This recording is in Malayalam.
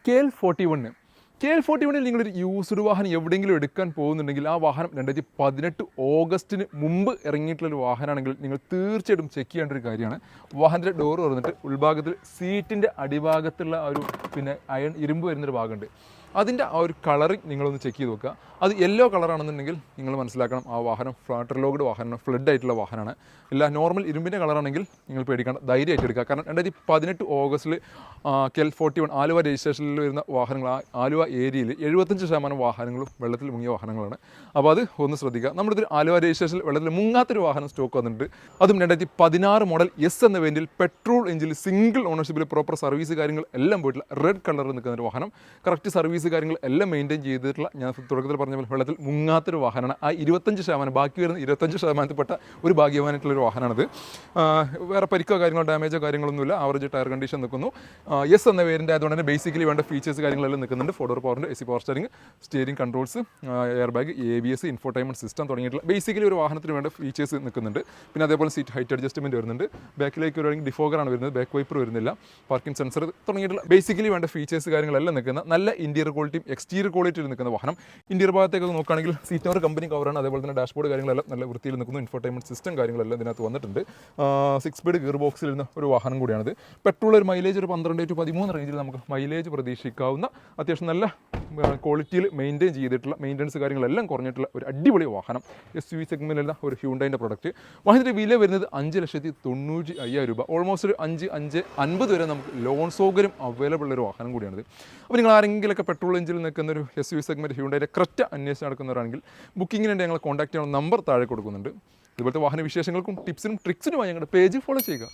KL41 KL41 നിങ്ങളൊരു യൂസ്ഡ് വാഹനം എവിടെയെങ്കിലും എടുക്കാൻ പോകുന്നുണ്ടെങ്കിൽ ആ വാഹനം 2018 ഓഗസ്റ്റിന് മുമ്പ് ഇറങ്ങിയിട്ടുള്ളൊരു വാഹനമാണെങ്കിൽ നിങ്ങൾ തീർച്ചയായിട്ടും ചെക്ക് ചെയ്യേണ്ട ഒരു കാര്യമാണ്. വാഹനത്തിൻ്റെ ഡോർ തുറന്നിട്ട് ഉൾഭാഗത്തിൽ സീറ്റിൻ്റെ അടിഭാഗത്തുള്ള ആ ഒരു അയൺ ഇരുമ്പ് വരുന്നൊരു ഭാഗമുണ്ട്. അതിൻ്റെ ആ ഒരു കളറിങ് നിങ്ങളൊന്ന് ചെക്ക് ചെയ്ത് നോക്കുക. അത് യെല്ലോ കളറാണെന്നുണ്ടെങ്കിൽ നിങ്ങൾ മനസ്സിലാക്കണം ആ വാഹനം ഫ്ലാട്ടർ ലോഗ്ഡ് വാഹനമാണ്, ഫ്ലഡ് ആയിട്ടുള്ള വാഹനമാണ്. ഇല്ല നോർമൽ ഇരുമ്പിൻ്റെ കളറാണെങ്കിൽ നിങ്ങൾ പേടിക്കേണ്ട, ധൈര്യമായിട്ട് എടുക്കുക. കാരണം 2018 ഓഗസ്റ്റിൽ KL41 ആലുവ രജിസ്ട്രേഷനിൽ വരുന്ന വാഹനങ്ങൾ ആലുവ ഏരിയയിൽ 75% വാഹനങ്ങളും വെള്ളത്തിൽ മുങ്ങിയ വാഹനങ്ങളാണ്. അപ്പോൾ അത് ഒന്ന് ശ്രദ്ധിക്കുക. നമ്മളിത് ആലുവ രജിസ്ട്രേഷനിൽ വെള്ളത്തിൽ മുങ്ങാത്തൊരു വാഹനം സ്റ്റോക്ക് വന്നിട്ടുണ്ട്. അതും 2016 മോഡൽ എസ് എന്ന വേരിയന്റിൽ പെട്രോൾ എഞ്ചിനിൽ സിംഗിൾ ഓണർഷിപ്പിൽ പ്രോപ്പർ സർവീസ് കാര്യങ്ങൾ എല്ലാം പോയിട്ടുള്ള റെഡ് കളറിൽ നിൽക്കുന്ന ഒരു വാഹനം. കറക്റ്റ് സർവീസ് കാര്യങ്ങൾ എല്ലാം മെയിൻറ്റെയിൻ ചെയ്തിട്ടുള്ള, ഞാൻ തുടക്കത്തിൽ പറഞ്ഞ പോലെ വെള്ളത്തിൽ മുങ്ങാത്തൊരു വാഹനമാണ്. ആ 25% ബാക്കി വരുന്ന 25%പ്പെട്ട ഒരു ഭാഗ്യവാനായിട്ടുള്ളൊരു വാഹനമാണിത്. വേറെ പരിക്കോ കാര്യങ്ങളോ ഡാമേജോ കാര്യങ്ങളൊന്നുമില്ല. ആവറേജ് ടയർ കണ്ടീഷൻ നിൽക്കുന്നു. എസ് എന്ന വേരിയൻ്റ് ആയതുകൊണ്ട് തന്നെ ബേസിക്കലി വേണ്ട ഫീച്ചേഴ്സ് കാര്യങ്ങളെല്ലാം നിൽക്കുന്നുണ്ട്. 4 പവറിൻ്റെ AC power steering controls, air bag, ABS, infotainment system തുടങ്ങിയിട്ടുള്ള ബേസിക്കലി ഒരു വാഹനത്തിന് വേണ്ട ഫീച്ചേഴ്സ് നിൽക്കുന്നുണ്ട്. പിന്നെ അതേപോലെ സീറ്റ് ഹൈറ്റ് അഡ്ജസ്റ്റ്മെൻറ്റ് വരുന്നുണ്ട്. ബാക്കിലേക്ക് വരുവാണെങ്കിൽ ഡിഫോഗറാണ് വരുന്നത്, ബാക്ക് വൈപ്പർ വരുന്നില്ല. പാർക്കിംഗ് സെൻസർ തുടങ്ങിയിട്ടുള്ള ബേസിക്കലി വേണ്ട ഫീച്ചേഴ്സ് കാര്യങ്ങളെല്ലാം നിൽക്കുന്ന നല്ല ഇന്റീരിയർ ക്വാളിറ്റിയും എക്സ്റ്റീരിയർ ക്വാളിറ്റിയിൽ നിൽക്കുന്ന വാഹനം. ഇന്റീരിയർ ഭാഗത്തേക്ക് നോക്കുകയാണെങ്കിൽ സീറ്റ് കവർ കമ്പനി കവറാണ്. അതേപോലെ തന്നെ ഡാഷ്ബോർഡ് കാര്യങ്ങളെല്ലാം നല്ല വൃത്തിയിൽ നിൽക്കുന്നു. ഇൻഫോർടൈൻമെൻറ്റ് സിസ്റ്റം കാര്യങ്ങളെല്ലാം ഇതിനകത്ത് വന്നിട്ടുണ്ട്. 6 സ്പീഡ് ഗിയർ ബോക്സിൽ ഇരുന്ന ഒരു വാഹനം കൂടിയാണിത്. പെട്രോൾ ഒരു മൈലേജ് ഒരു 12 to 13 റേഞ്ചിൽ നമുക്ക് മൈലേജ് പ്രതീക്ഷിക്കാവുന്ന അത്യാവശ്യം നല്ല ക്വാളിറ്റിയിൽ മെയിൻറ്റെയിൻ ചെയ്തിട്ടുള്ള, മെയിൻ്റനൻസ് കാര്യങ്ങളെല്ലാം കുറഞ്ഞിട്ടുള്ള ഒരു അടിപൊളി വാഹനം. SUV സെഗ്മെൻറ്റിലുള്ള ഒരു ഹ്യൂണ്ടായിൻ്റെ പ്രൊഡക്റ്റ്. വാഹനത്തിൻ്റെ വില വരുന്നത് 5,95,000 രൂപ. ഓൾമോസ്റ്റ് ഒരു 5,50 വരെ നമുക്ക് ലോൺ സൗകര്യം അവൈലബിൾ ഒരു വാഹനം കൂടിയാണിത്. അപ്പോൾ നിങ്ങൾ ആരെങ്കിലുമൊക്കെ പെട്രോൾ എഞ്ചിനിൽ നിൽക്കുന്ന ഒരു SUV സെഗ്മെൻറ്റ് ഹ്യൂണ്ടായിൻ്റെ ക്രെറ്റ അന്വേഷിച്ച് നടക്കുന്നവരാണെങ്കിൽ ബുക്കിങ്ങിന് വേണ്ടി ഞങ്ങൾ കോൺടാക്ട് ചെയ്യാനുള്ള നമ്പർ താഴെ കൊടുക്കുന്നുണ്ട്. ഇതുപോലത്തെ വാഹന വിശേഷങ്ങൾക്കും ടിപ്സിനും ട്രിക്സിനുമായി ഞങ്ങളുടെ പേജ് ഫോളോ ചെയ്യുക.